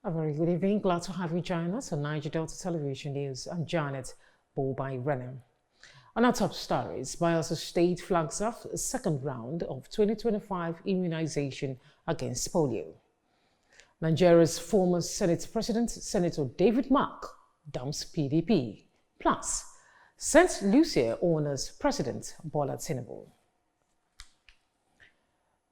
A very good evening. Glad to have you join us on Niger Delta Television News. I'm Janet Bobai-Renem. On our top stories, Bayelsa State flags off a second round of 2025 immunization against polio. Nigeria's former Senate President, Senator David Mark, dumps PDP. Plus, St. Lucia honors President Bola Tinubu.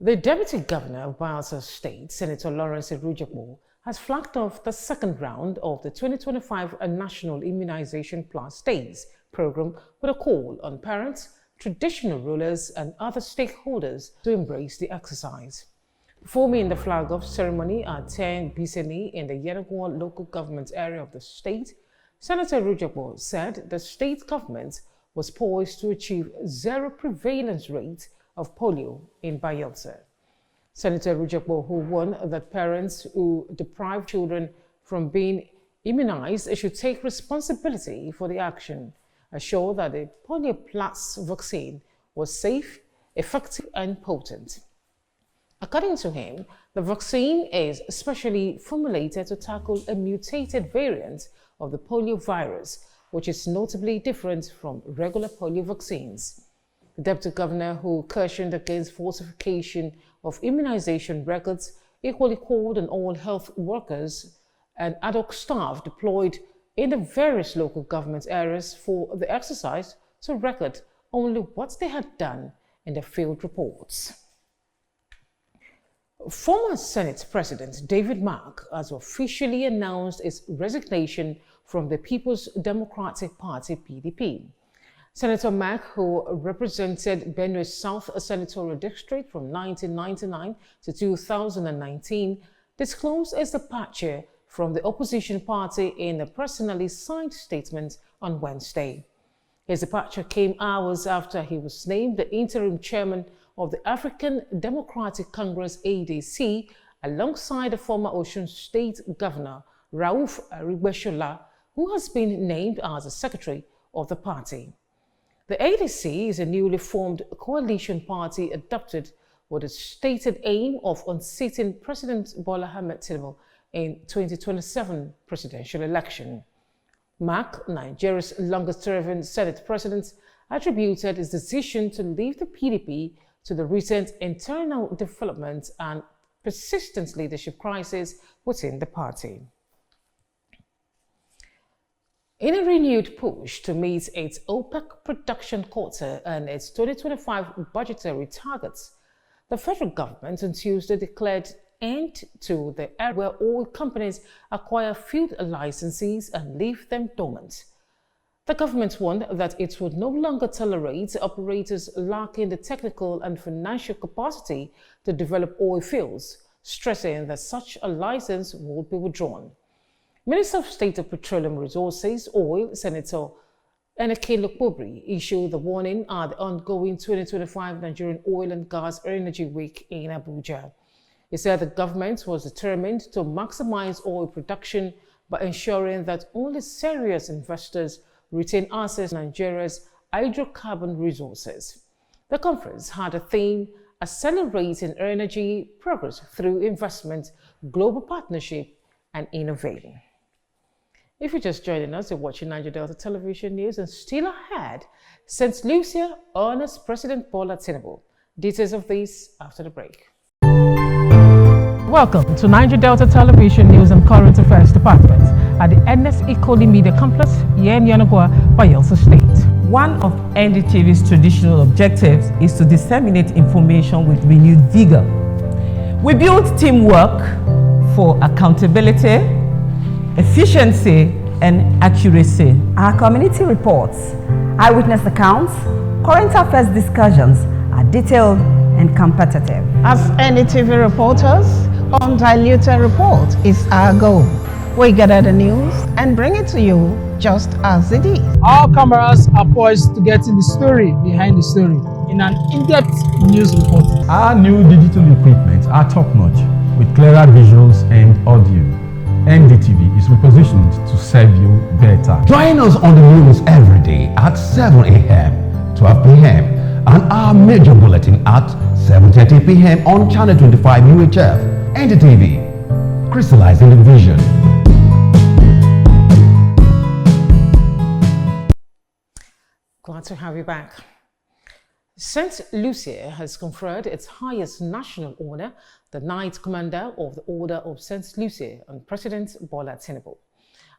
The Deputy Governor of Bayelsa State, Senator Lawrence Erujekpo, has flagged off the second round of the 2025 National Immunization Plus Days program with a call on parents, traditional rulers, and other stakeholders to embrace the exercise. Performing the flag-off ceremony at 10 Biseni in the Yenagoa local government area of the state, Senator Erujekpo said the state government was poised to achieve zero prevalence rate of polio in Bayelsa. Senator Erujekpo, who warned that parents who deprive children from being immunized should take responsibility for the action, assured that the Polio Plus vaccine was safe, effective, and potent. According to him, the vaccine is specially formulated to tackle a mutated variant of the polio virus, which is notably different from regular polio vaccines. The Deputy Governor, who cautioned against falsification of immunization records, equally called on all health workers and ad hoc staff deployed in the various local government areas for the exercise to record only what they had done in their field reports. Former Senate President David Mark has officially announced his resignation from the People's Democratic Party (PDP). Senator Mark, who represented Benue South Senatorial District from 1999 to 2019, disclosed his departure from the opposition party in a personally signed statement on Wednesday. His departure came hours after he was named the interim chairman of the African Democratic Congress (ADC), alongside the former Osun State Governor Rauf Aribeshola, who has been named as the secretary of the party. The ADC is a newly formed coalition party adopted with the stated aim of unseating President Bola Tinubu in 2027 presidential election. Mark, Nigeria's longest-serving Senate president, attributed his decision to leave the PDP to the recent internal development and persistent leadership crisis within the party. In a renewed push to meet its OPEC production quota and its 2025 budgetary targets, the federal government on Tuesday declared end to the era where oil companies acquire field licenses and leave them dormant. The government warned that it would no longer tolerate operators lacking the technical and financial capacity to develop oil fields, stressing that such a license would be withdrawn. Minister of State of Petroleum Resources, Oil, Senator Eneke Lokpobri, issued the warning at the ongoing 2025 Nigerian Oil and Gas Energy Week in Abuja. He said the government was determined to maximize oil production by ensuring that only serious investors retain access to Nigeria's hydrocarbon resources. The conference had a theme: accelerating energy progress through investment, global partnership, and innovating. If you're just joining us, you're watching Niger Delta Television News, and still ahead, St. Lucia honors President Bola Tinubu. Details of this after the break. Welcome to Niger Delta Television News and Current Affairs Department at the NS Ikoli Media Complex here in Yenagoa, Bayelsa State. One of NDTV's traditional objectives is to disseminate information with renewed vigor. We build teamwork for accountability, efficiency, and accuracy. Our community reports, eyewitness accounts, current affairs discussions are detailed and competitive. As NDTV reporters, undiluted report is our goal. We gather the news and bring it to you just as it is. Our cameras are poised to get in the story behind the story in an in-depth news report. Our new digital equipment are top-notch with clearer visuals and audio. NDTV is repositioned to serve you better. Join us on the news every day at 7 a.m., 12 p.m. and our major bulletin at 7:30 p.m. on Channel 25 UHF. NDTV. crystallizing the vision. Glad to have you back. St. Lucia has conferred its highest national honor, the Knight Commander of the Order of St. Lucia, on President Bola Tinubu.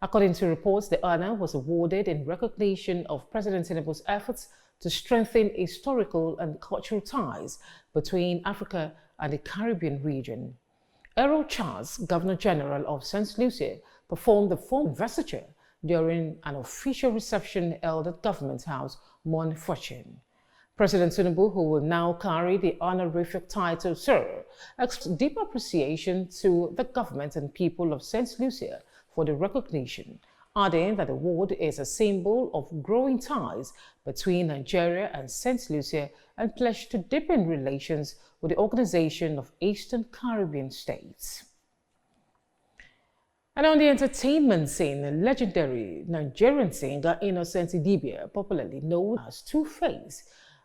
According to reports, the honor was awarded in recognition of President Tinubu's efforts to strengthen historical and cultural ties between Africa and the Caribbean region. Errol Charles, Governor General of St. Lucia, performed the formal investiture during an official reception held at Government House, Mount Fortune. President Tinubu, who will now carry the honorific title Sir, expressed deep appreciation to the government and people of St. Lucia for the recognition, adding that the award is a symbol of growing ties between Nigeria and St. Lucia and pledged to deepen relations with the Organization of Eastern Caribbean States. And on the entertainment scene, legendary Nigerian singer Innocent Idibia, popularly known as Two-Face,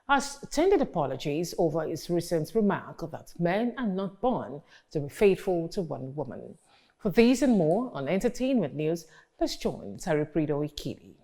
has tendered apologies over his recent remark that men are not born to be faithful to one woman. For these and more on entertainment news, let's join Tariprido Ikili.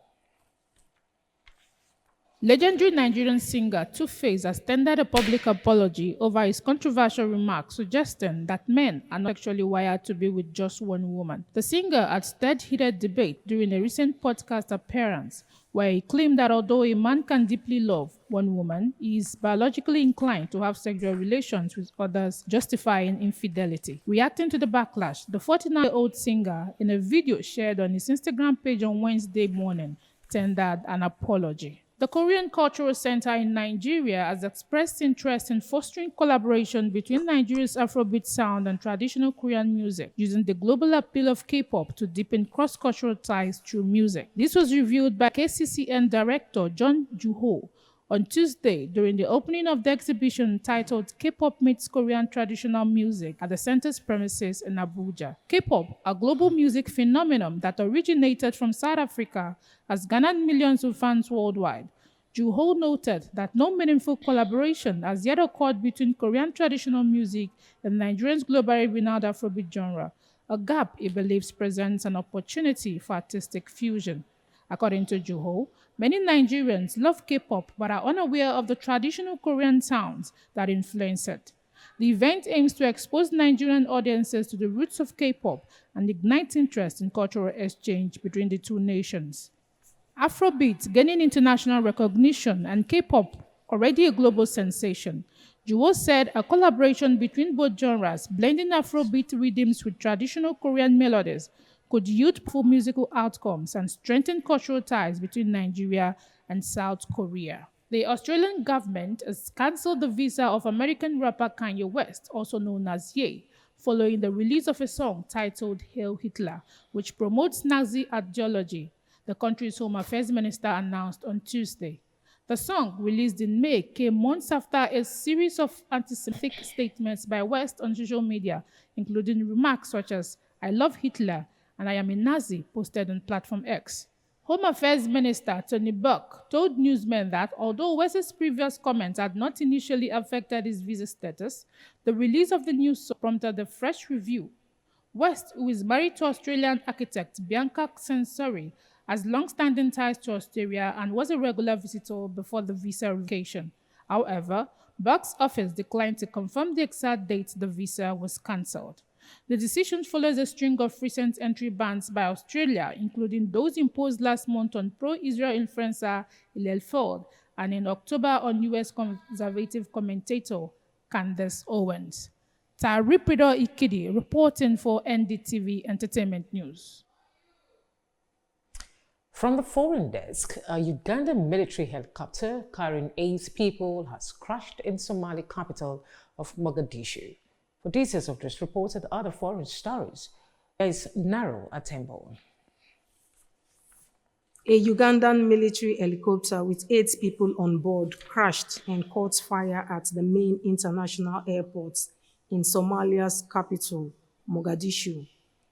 Legendary Nigerian singer Two-Face has tendered a public apology over his controversial remarks, suggesting that men are not actually wired to be with just one woman. The singer had stirred heated debate during a recent podcast appearance, where he claimed that although a man can deeply love one woman, he is biologically inclined to have sexual relations with others, justifying infidelity. Reacting to the backlash, the 49-year-old singer, in a video shared on his Instagram page on Wednesday morning, tendered an apology. The Korean Cultural Center in Nigeria has expressed interest in fostering collaboration between Nigeria's Afrobeat sound and traditional Korean music, using the global appeal of K-pop to deepen cross-cultural ties through music. This was revealed by KCCN Director John Joo-ho on Tuesday during the opening of the exhibition titled K-pop Meets Korean Traditional Music at the center's premises in Abuja. K-pop, a global music phenomenon that originated from South Africa, has garnered millions of fans worldwide. Joo-ho noted that no meaningful collaboration has yet occurred between Korean traditional music and Nigeria's globally renowned Afrobeat genre, a gap he believes presents an opportunity for artistic fusion. According to Joo-ho, many Nigerians love K-pop but are unaware of the traditional Korean sounds that influence it. The event aims to expose Nigerian audiences to the roots of K-pop and ignite interest in cultural exchange between the two nations. Afrobeat gaining international recognition and K-pop already a global sensation. Joo-ho said a collaboration between both genres, blending Afrobeat rhythms with traditional Korean melodies, could yield powerful musical outcomes and strengthen cultural ties between Nigeria and South Korea. The Australian government has cancelled the visa of American rapper Kanye West, also known as Ye, following the release of a song titled Hail Hitler, which promotes Nazi ideology, the country's Home Affairs Minister announced on Tuesday. The song, released in May, came months after a series of anti-Semitic statements by West on social media, including remarks such as, "I love Hitler," and "I am a Nazi," posted on platform X. Home Affairs Minister Tony Burke told newsmen that although West's previous comments had not initially affected his visa status, the release of the news song prompted a fresh review. West, who is married to Australian architect Bianca Sensori, has long-standing ties to Australia and was a regular visitor before the visa revocation. However, Burke's office declined to confirm the exact date the visa was cancelled. The decision follows a string of recent entry bans by Australia, including those imposed last month on pro-Israel influencer Hillel Ford and in October on U.S. conservative commentator Candace Owens. Tariprido Ikidi reporting for NDTV Entertainment News. From the foreign desk, a Ugandan military helicopter carrying 8 people has crashed in Somali capital of Mogadishu. For details of this report and other foreign stories, there is Naro Atembo. A Ugandan military helicopter with 8 people on board crashed and caught fire at the main international airport in Somalia's capital, Mogadishu.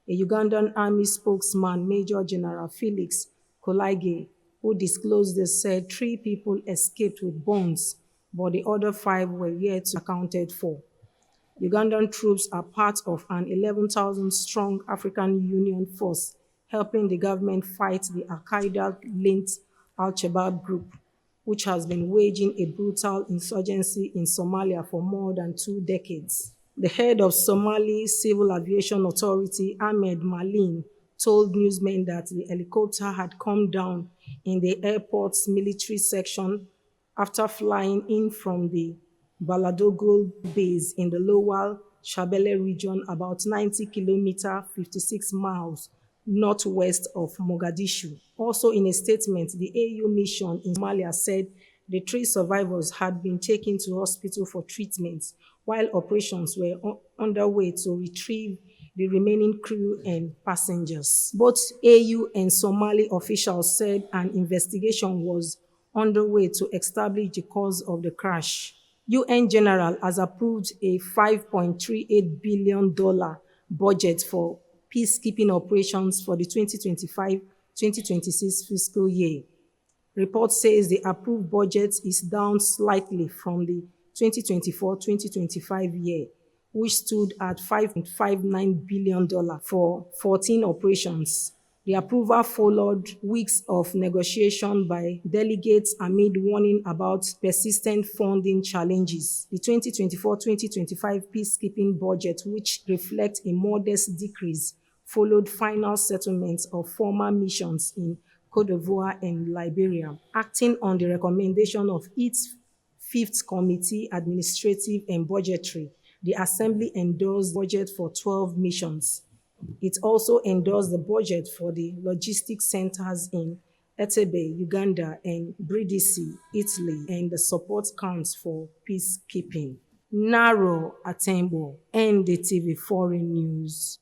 A Ugandan army spokesman, Major General Felix Kolaige, who disclosed this, said 3 people escaped with burns, but the other 5 were yet accounted for. Ugandan troops are part of an 11,000-strong African Union force helping the government fight the Al-Qaeda-linked Al-Shabaab group, which has been waging a brutal insurgency in Somalia for more than 2 decades. The head of Somali Civil Aviation Authority, Ahmed Malin, told newsmen that the helicopter had come down in the airport's military section after flying in from the Baladogol base in the Lower Shabelle region, about 90 kilometers, 56 miles northwest of Mogadishu. Also in a statement, the AU mission in Somalia said the 3 survivors had been taken to hospital for treatment while operations were underway to retrieve the remaining crew and passengers. Both AU and Somali officials said an investigation was underway to establish the cause of the crash. UN General has approved a $5.38 billion budget for peacekeeping operations for the 2025-2026 fiscal year. Report says the approved budget is down slightly from the 2024-2025 year, which stood at $5.59 billion for 14 operations. The approval followed weeks of negotiation by delegates amid warning about persistent funding challenges. The 2024-2025 peacekeeping budget, which reflects a modest decrease, followed final settlements of former missions in Cote d'Ivoire and Liberia. Acting on the recommendation of its 5th Committee, Administrative and Budgetary, the Assembly endorsed the budget for 12 missions. It also endorsed the budget for the logistics centers in Entebbe, Uganda, and Brindisi, Italy, and the support counts for peacekeeping. Naro Atembo, NDTV Foreign News.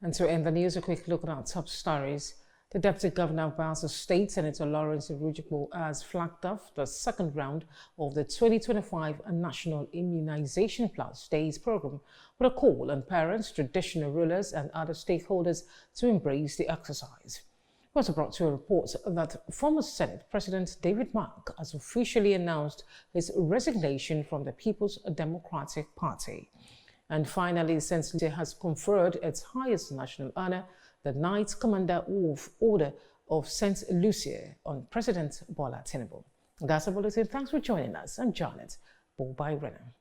And to end the news, a quick look at our top stories. The Deputy Governor of Bayelsa State, Senator Lawrence Irujikpo, has flagged off the second round of the 2025 National Immunization Plus Days program with a call on parents, traditional rulers, and other stakeholders to embrace the exercise. We also brought to a report that former Senate President David Mark has officially announced his resignation from the People's Democratic Party. And finally, St. Lucia has conferred its highest national honor, the Knight Commander of Order of St. Lucia, on President Bola Tinubu. That's a bulletin. Thanks for joining us. I'm Janet Bobai-Renner.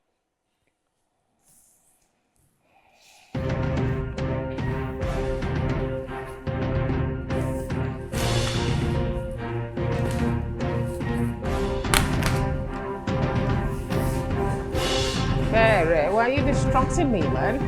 Why are you distracting me, man?